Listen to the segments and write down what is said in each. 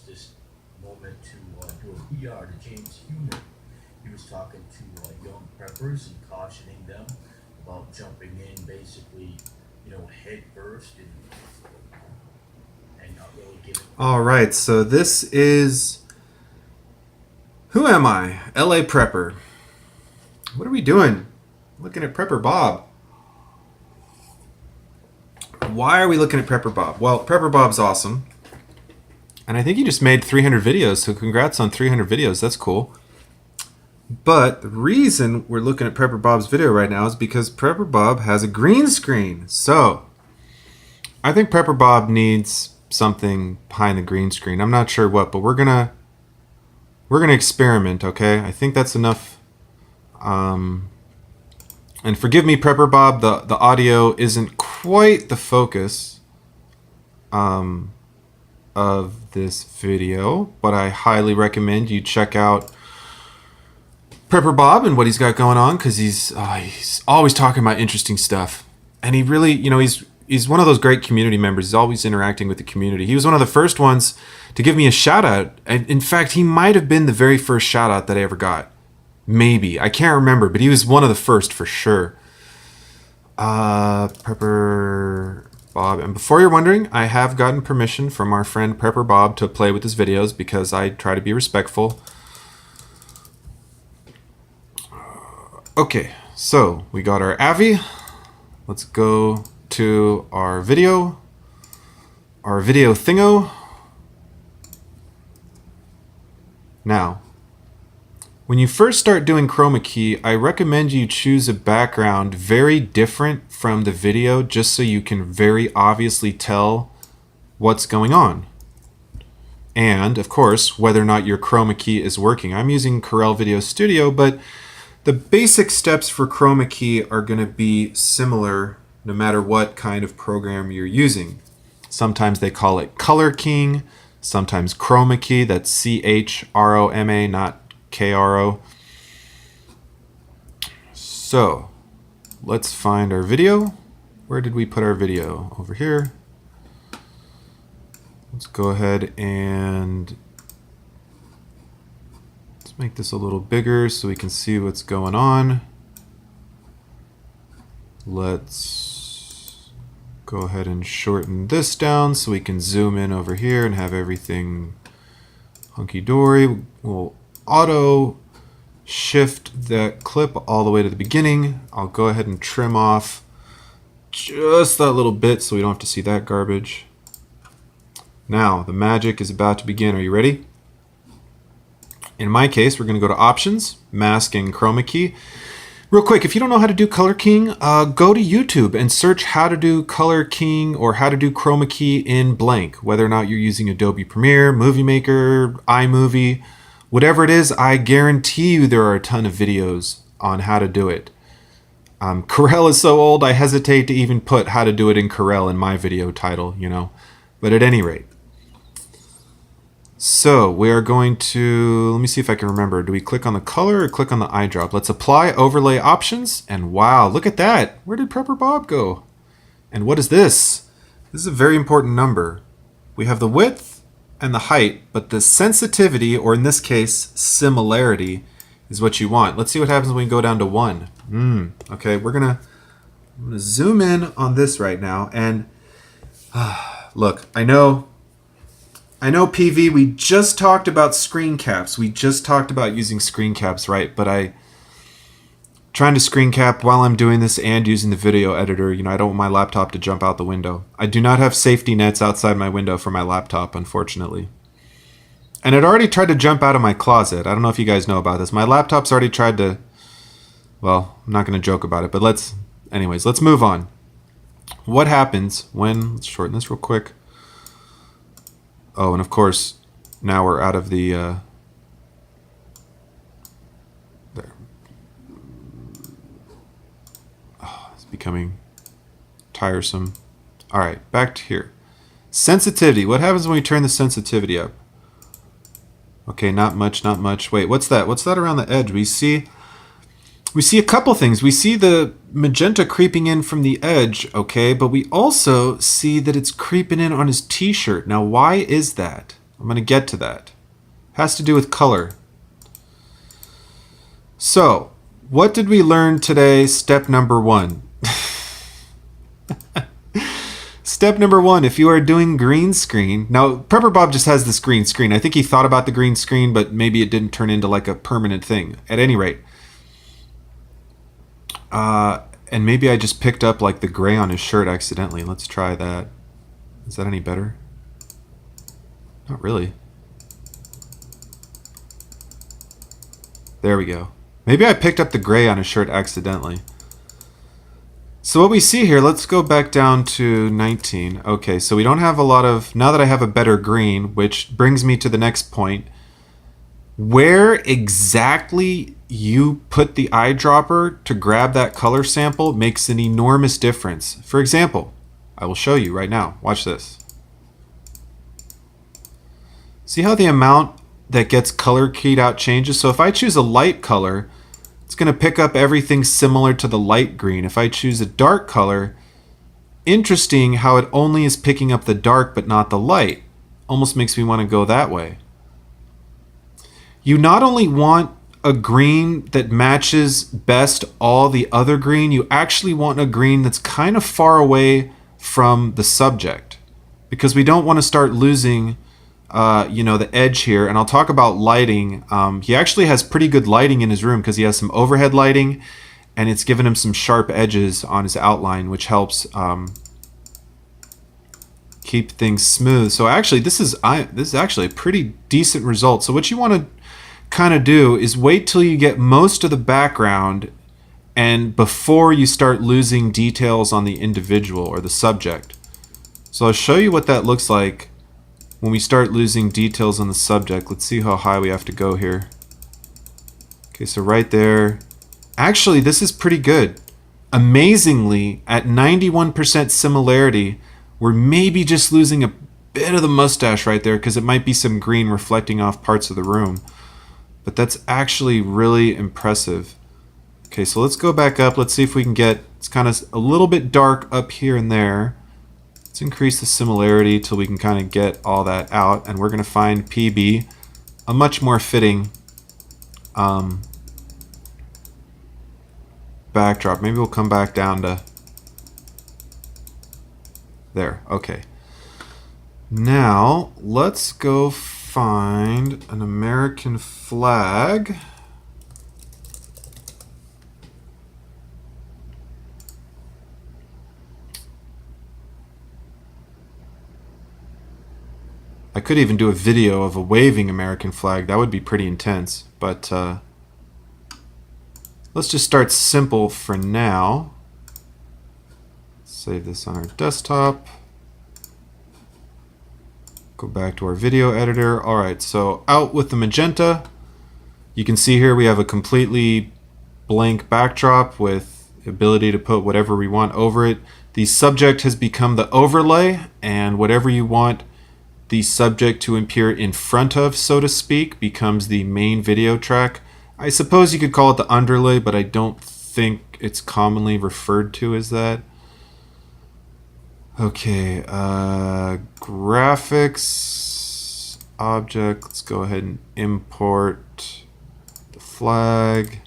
this moment to do a PR to James Human. He was talking to young preppers and cautioning them about jumping in basically, head first and not really giving. All right, so this is Who Am I? LA Prepper. What are we doing? Looking at Prepper Bob. Why are we looking at Prepper Bob? Well, Prepper Bob's awesome. And I think he just made 300 videos, so congrats on 300 videos. That's cool. But the reason we're looking at Prepper Bob's video right now is because Prepper Bob has a green screen. So I think Prepper Bob needs something behind the green screen. I'm not sure what, but we're gonna experiment, okay? I think that's enough. And forgive me, Prepper Bob, the audio isn't quite the focus of this video, but I highly recommend you check out Prepper Bob and what he's got going on, because he's always talking about interesting stuff. And he really, he's one of those great community members. He's always interacting with the community. He was one of the first ones to give me a shout out. And in fact, he might have been the very first shout out that I ever got. Maybe. I can't remember, but he was one of the first for sure. Prepper Bob. And before you're wondering, I have gotten permission from our friend Prepper Bob to play with his videos because I try to be respectful. Okay, so we got our Avi. Let's go to our video thingo. Now, when you first start doing chroma key, I recommend you choose a background very different from the video just so you can very obviously tell what's going on. And, of course, whether or not your chroma key is working. I'm using Corel Video Studio, but the basic steps for chroma key are going to be similar no matter what kind of program you're using. Sometimes they call it color keying, sometimes chroma key, that's CHROMA, not KRO. So let's find our video. Where did we put our video? Over here. Let's go ahead and let's make this a little bigger so we can see what's going on. Let's go ahead and shorten this down so we can zoom in over here and have everything hunky-dory. We'll auto shift that clip all the way to the beginning. I'll go ahead and trim off just that little bit so we don't have to see that garbage. Now, the magic is about to begin. Are you ready? In my case, we're going to go to Options, Mask, and Chroma Key. Real quick, if you don't know how to do color keying, go to YouTube and search how to do color keying or how to do chroma key in blank. Whether or not you're using Adobe Premiere, Movie Maker, iMovie, whatever it is, I guarantee you there are a ton of videos on how to do it. Corel is so old, I hesitate to even put how to do it in Corel in my video title, But at any rate. So we are going to, let me see if I can remember. Do we click on the color or click on the eyedrop? Let's apply overlay options. And wow, look at that. Where did Prepper Bob go? And what is this? This is a very important number. We have the width and the height, but the sensitivity, or in this case, similarity, is what you want. Let's see what happens when we go down to 1. Okay, I'm gonna zoom in on this right now. And look, I know PV, we just talked about screen caps. We just talked about using screen caps, right? But trying to screen cap while I'm doing this and using the video editor, I don't want my laptop to jump out the window. I do not have safety nets outside my window for my laptop, unfortunately. And it already tried to jump out of my closet. I don't know if you guys know about this. My laptop's already tried to, well, I'm not going to joke about it, but let's move on. What happens when, let's shorten this real quick. Oh, and of course, now we're out of the, there. Oh, it's becoming tiresome. All right, back to here. Sensitivity. What happens when we turn the sensitivity up? Okay, not much, not much. Wait, what's that? What's that around the edge? We see a couple things. We see the magenta creeping in from the edge, okay, but we also see that it's creeping in on his t-shirt. Now, why is that? I'm going to get to that. Has to do with color. So, what did we learn today? Step number 1. Step number 1, if you are doing green screen. Now, Prepper Bob just has this green screen. I think he thought about the green screen, but maybe it didn't turn into like a permanent thing. At any rate. And maybe I just picked up like the gray on his shirt accidentally. Let's try that. Is that any better? Not really. There we go. Maybe I picked up the gray on his shirt accidentally. So what we see here, let's go back down to 19. Okay, so we don't have a lot of... Now that I have a better green, which brings me to the next point. Where exactly you put the eyedropper to grab that color sample makes an enormous difference. For example, I will show you right now. Watch this. See how the amount that gets color keyed out changes? So if I choose a light color, it's going to pick up everything similar to the light green. If I choose a dark color, interesting how it only is picking up the dark but not the light. Almost makes me want to go that way. You not only want a green that matches best all the other green, you actually want a green that's kind of far away from the subject, because we don't want to start losing the edge here. And I'll talk about lighting. He actually has pretty good lighting in his room because he has some overhead lighting, and it's given him some sharp edges on his outline, which helps keep things smooth. So actually, this is actually a pretty decent result. So what you want to kind of do is wait till you get most of the background, and before you start losing details on the individual or the subject. So I'll show you what that looks like when we start losing details on the subject. Let's see how high we have to go here. Okay, so right there. Actually, this is pretty good. Amazingly, at 91% similarity, we're maybe just losing a bit of the mustache right there because it might be some green reflecting off parts of the room. But that's actually really impressive. Okay, so let's go back up. Let's see if we can get, it's kind of a little bit dark up here and there. Let's increase the similarity till we can kind of get all that out. And we're going to find PB, a much more fitting backdrop. Maybe we'll come back down to there. Okay. Now, let's go find an American flag. I could even do a video of a waving American flag. That would be pretty intense. But let's just start simple for now. Save this on our desktop. Go back to our video editor. All right, so out with the magenta. You can see here we have a completely blank backdrop with the ability to put whatever we want over it. The subject has become the overlay, and whatever you want the subject to appear in front of, so to speak, becomes the main video track. I suppose you could call it the underlay, but I don't think it's commonly referred to as that. Okay, graphics, object, let's go ahead and import the flag.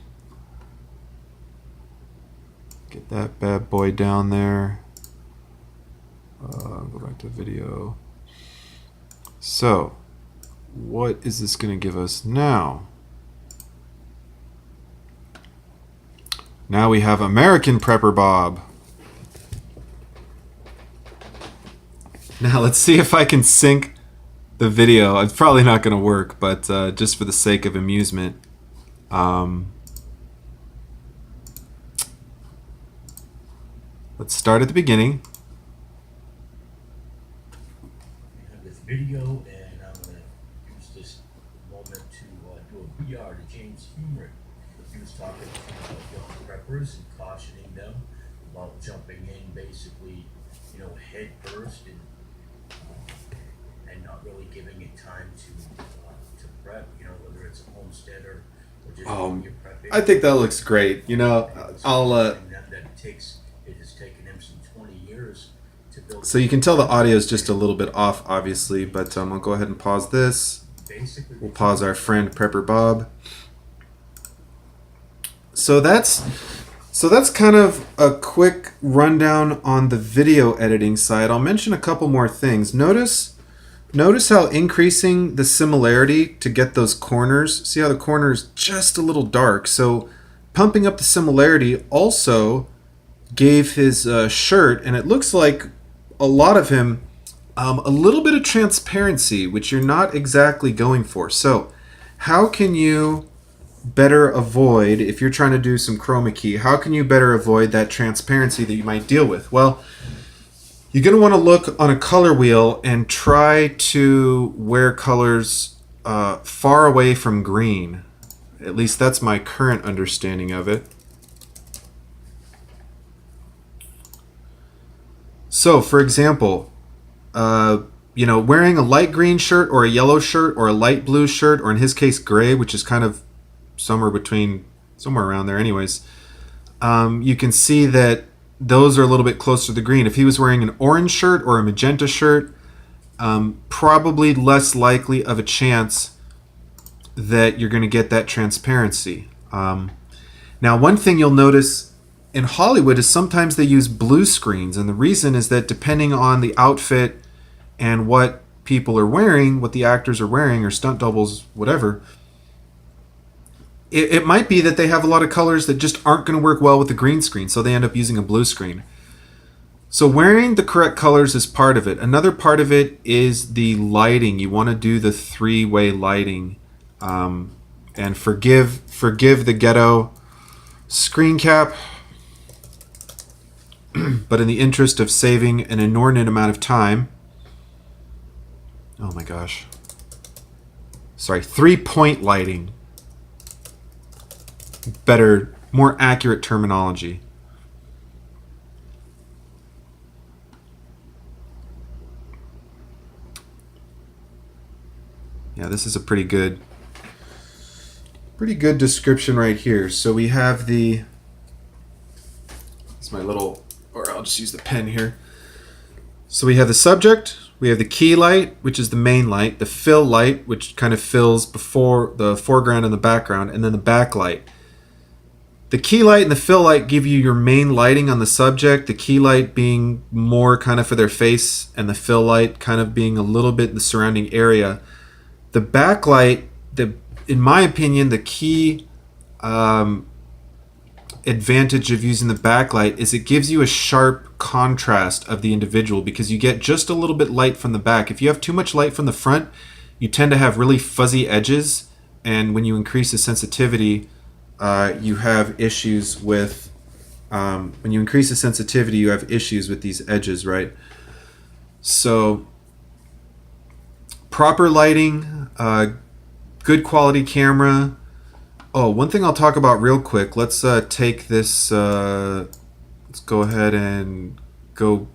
Get that bad boy down there. Go back to video. So, what is this going to give us now? Now we have American Prepper Bob. Now let's see if I can sync the video. It's probably not going to work, but just for the sake of amusement. Let's start at the beginning. We have this video, and I'm going to use this moment to do a PR to James Humrick. He was talking to young preppers and cautioning them about jumping in basically, head first and not really giving it time to prep, whether it's a homesteader or just when you're prepping. I think that looks great. It has taken him some 20 years to to build. So you can tell the audio is just a little bit off, obviously, but I'll go ahead and pause this. Basically, We'll pause our friend Prepper Bob. So that's kind of a quick rundown on the video editing side. I'll mention a couple more things. Notice how increasing the similarity to get those corners. See how the corner is just a little dark. So pumping up the similarity also gave his shirt, and it looks like a lot of him, a little bit of transparency, which you're not exactly going for. So how can you better avoid, if you're trying to do some chroma key, how can you better avoid that transparency that you might deal with? Well, you're going to want to look on a color wheel and try to wear colors far away from green. At least that's my current understanding of it. So, for example, wearing a light green shirt or a yellow shirt or a light blue shirt, or in his case, gray, which is kind of somewhere around there anyways, you can see that those are a little bit closer to the green. If he was wearing an orange shirt or a magenta shirt, probably less likely of a chance that you're going to get that transparency. Now, one thing you'll notice in Hollywood is sometimes they use blue screens, and the reason is that depending on the outfit and what people are wearing, what the actors are wearing, or stunt doubles, whatever, it might be that they have a lot of colors that just aren't going to work well with the green screen, so they end up using a blue screen. So wearing the correct colors is part of it. Another part of it is the lighting. You want to do the three-way lighting. And forgive the ghetto screen cap, but in the interest of saving an inordinate amount of time, oh my gosh, sorry, 3-point lighting. Better, more accurate terminology. Yeah, this is a pretty good description right here. So we have it's my little, or I'll just use the pen here. So we have the subject, we have the key light, which is the main light, the fill light, which kind of fills before the foreground and the background, and then the backlight. The key light and the fill light give you your main lighting on the subject, the key light being more kind of for their face, and the fill light kind of being a little bit in the surrounding area. The backlight, in my opinion, the key advantage of using the backlight is it gives you a sharp contrast of the individual, because you get just a little bit light from the back. If you have too much light from the front, you tend to have really fuzzy edges, and when you increase the sensitivity, you have issues with these edges, right? So proper lighting, good quality camera. Oh, one thing I'll talk about real quick. Let's take this. Let's go ahead and go.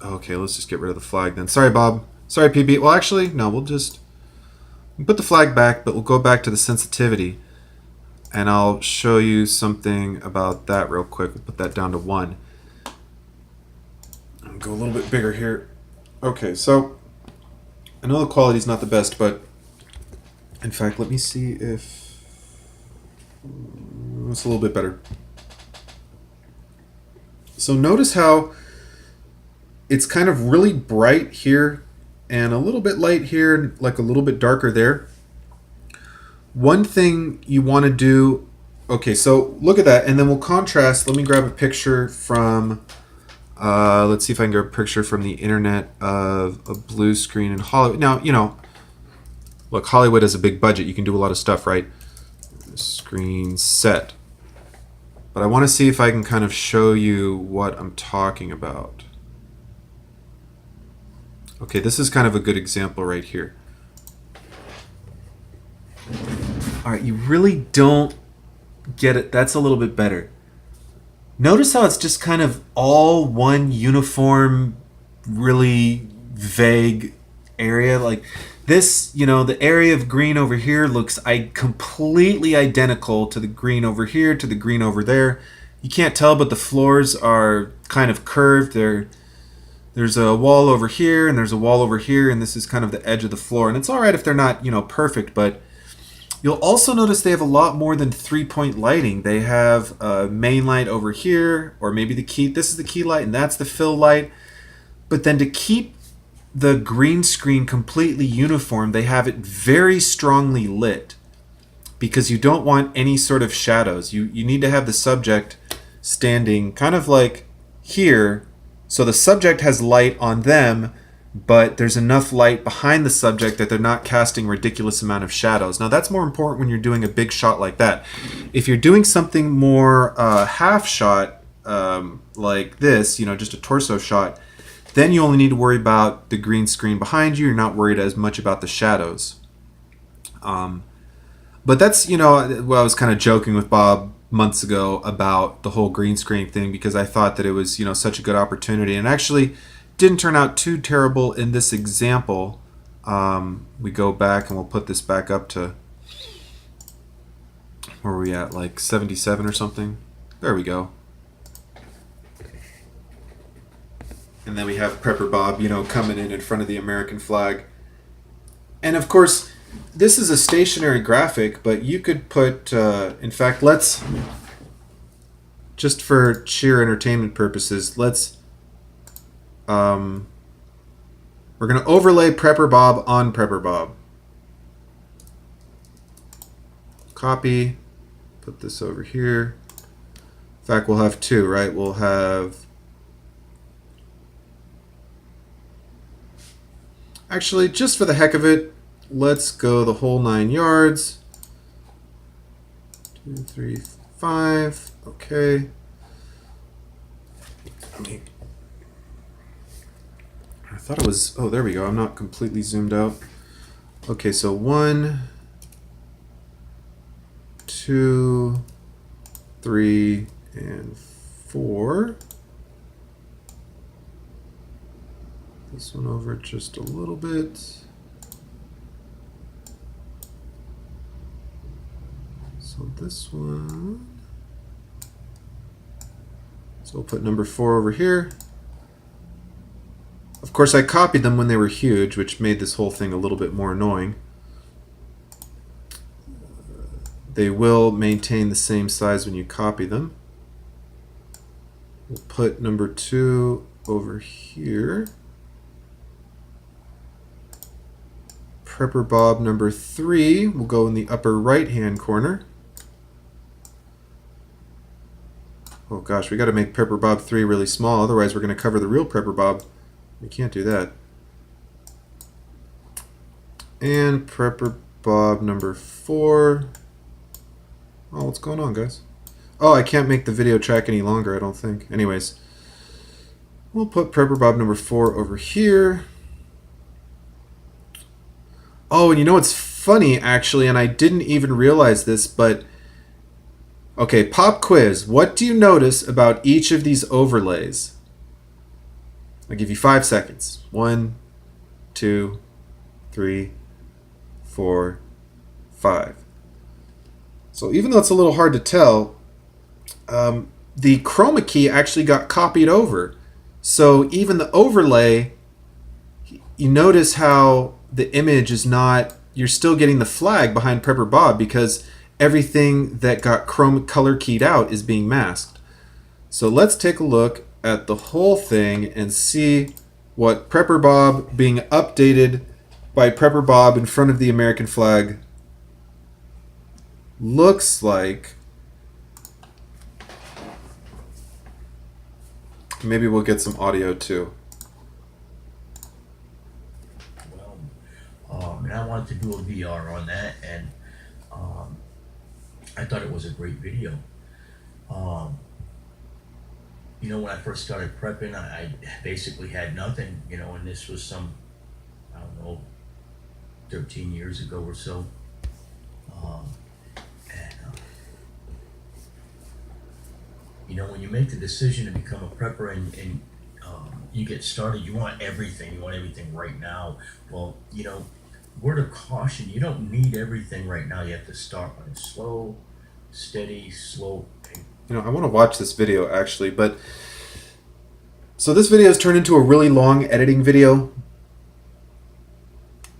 Okay, let's just get rid of the flag then. Sorry, Bob. Sorry, PB. Well, actually, no. We'll put the flag back, but we'll go back to the sensitivity, and I'll show you something about that real quick. We'll put that down to 1. I'll go a little bit bigger here. Okay, so I know the quality's not the best, but in fact, let me see if it's a little bit better. So notice how it's kind of really bright here and a little bit light here, like a little bit darker there. One thing you want to do, okay, so look at that, and then we'll contrast. Let me grab a picture from, let's see if I can grab a picture from the internet of a blue screen in Hollywood. Now, look, Hollywood has a big budget. You can do a lot of stuff, right? Screen set. But I want to see if I can kind of show you what I'm talking about. Okay, this is kind of a good example right here. All right, you really don't get it. That's a little bit better. Notice how it's just kind of all one uniform, really vague area. Like this, the area of green over here looks completely identical to the green over here, to the green over there. You can't tell, but the floors are kind of curved. there's a wall over here and there's a wall over here, and this is kind of the edge of the floor. And it's all right if they're not, you know, perfect, but you'll also notice they have a lot more than 3-point lighting. They have a main light over here, or maybe the key. This is the key light, and that's the fill light. But then to keep the green screen completely uniform, they have it very strongly lit because you don't want any sort of shadows. You need to have the subject standing kind of like here, so the subject has light on them, but there's enough light behind the subject that they're not casting a ridiculous amount of shadows. Now that's more important when you're doing a big shot like that. If you're doing something more half shot like this, you know, just a torso shot, then you only need to worry about the green screen behind you. You're not worried as much about the shadows. But that's, you know, well, I was kind of joking with Bob months ago about the whole green screen thing because I thought that it was, you know, such a good opportunity. And actually didn't turn out too terrible in this example. We go back and we'll put this back up to, where are we at, like 77 or something? There we go. And then we have Prepper Bob, you know, coming in front of the American flag. And of course, this is a stationary graphic, but you could put, in fact, let's, just for sheer entertainment purposes, let's, we're going to overlay Prepper Bob on Prepper Bob. Copy, put this over here. In fact, we'll have two, right? We'll have, actually, just for the heck of it, let's go the whole 9 yards. 2, 3, 5. Okay. I thought it was, oh, there we go. I'm not completely zoomed out. Okay, so 1, 2, 3, and 4. This one over just a little bit. So this one. So we'll put number 4 over here. Of course, I copied them when they were huge, which made this whole thing a little bit more annoying. They will maintain the same size when you copy them. We'll put number 2 over here. Prepper Bob number 3 will go in the upper right-hand corner. Oh gosh, we got to make Prepper Bob 3 really small, otherwise we're going to cover the real Prepper Bob. We can't do that. And Prepper Bob number 4. Oh, what's going on, guys? Oh, I can't make the video track any longer, I don't think. Anyways, we'll put Prepper Bob number 4 over here. Oh, and you know what's funny, actually, and I didn't even realize this, but... Okay, pop quiz. What do you notice about each of these overlays? I'll give you 5 seconds. 1, 2, 3, 4, 5. So even though it's a little hard to tell, the chroma key actually got copied over. So even the overlay, you notice how the image is not, you're still getting the flag behind Prepper Bob because everything that got color keyed out is being masked. So let's take a look at the whole thing and see what Prepper Bob being updated by Prepper Bob in front of the American flag looks like. Maybe we'll get some audio too. And I wanted to do a VR on that, and I thought it was a great video. You know, when I first started prepping, I basically had nothing, you know, and this was some, I don't know, 13 years ago or so. You know, when you make the decision to become a prepper and you get started, you want everything. You want everything right now. Well, you know, word of caution, you don't need everything right now. You have to start on a slow, steady, slow pace. You know, I want to watch this video actually, but So this video has turned into a really long editing video,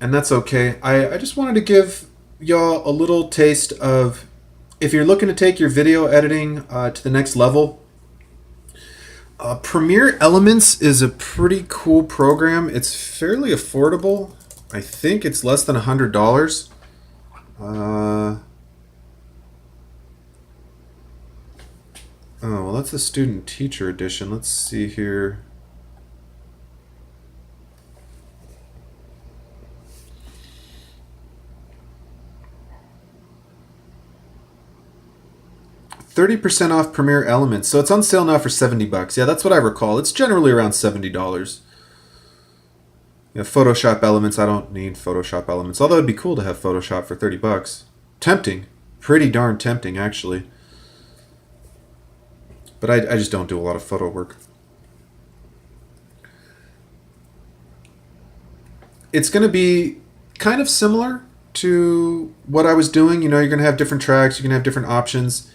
and that's okay. I just wanted to give y'all a little taste of, if you're looking to take your video editing to the next level, Premiere Elements is a pretty cool program. It's fairly affordable. I think it's less than $100. Oh, well, that's the student teacher edition. Let's see here. $30% off Premiere Elements. So it's on sale now for $70. Yeah, that's what I recall. It's generally around $70. Yeah, Photoshop Elements. I don't need Photoshop Elements. Although it'd be cool to have Photoshop for $30. Tempting. Pretty darn tempting, actually. But I just don't do a lot of photo work. It's going to be kind of similar to what I was doing. You know, you're going to have different tracks. You're going to have different options.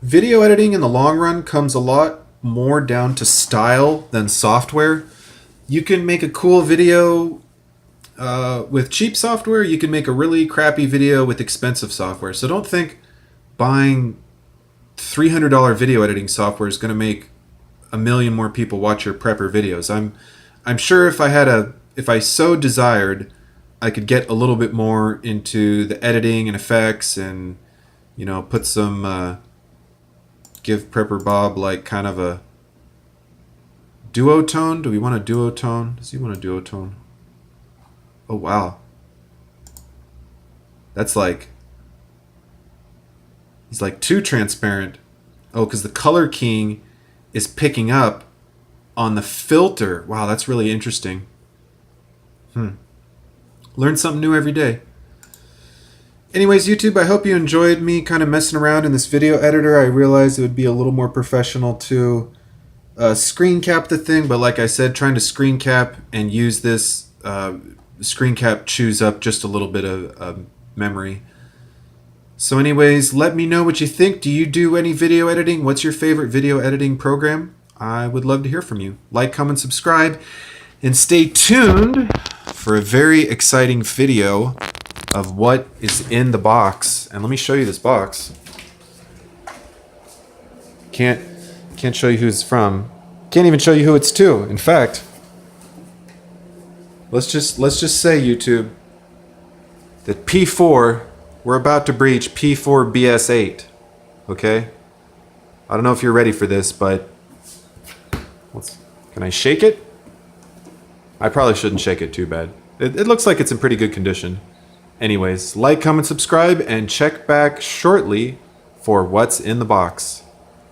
Video editing in the long run comes a lot more down to style than software. You can make a cool video with cheap software. You can make a really crappy video with expensive software. So don't think buying $300 video editing software is going to make a million more people watch your prepper videos. I'm sure if I so desired, I could get a little bit more into the editing and effects, and you know, put some give Prepper Bob like kind of a duotone. Do we want a duotone? Does he want a duotone? Oh wow, that's like, he's like too transparent. Oh, because the color keying is picking up on the filter. Wow, that's really interesting. Learn something new every day. Anyways, YouTube, I hope you enjoyed me kind of messing around in this video editor. I realized it would be a little more professional to screen cap the thing, but like I said, trying to screen cap and use this screen cap chews up just a little bit of memory. So anyways, let me know what you think. Do you do any video editing? What's your favorite video editing program? I would love to hear from you. Like, comment, subscribe, and stay tuned for a very exciting video of what is in the box. And let me show you this box. Can't show you who it's from. Can't even show you who it's to. In fact, let's just say, YouTube, that P4, we're about to breach P4 BS8. Okay? I don't know if you're ready for this, but can I shake it? I probably shouldn't shake it too bad. It looks like it's in pretty good condition. Anyways, like, comment, subscribe, and check back shortly for what's in the box.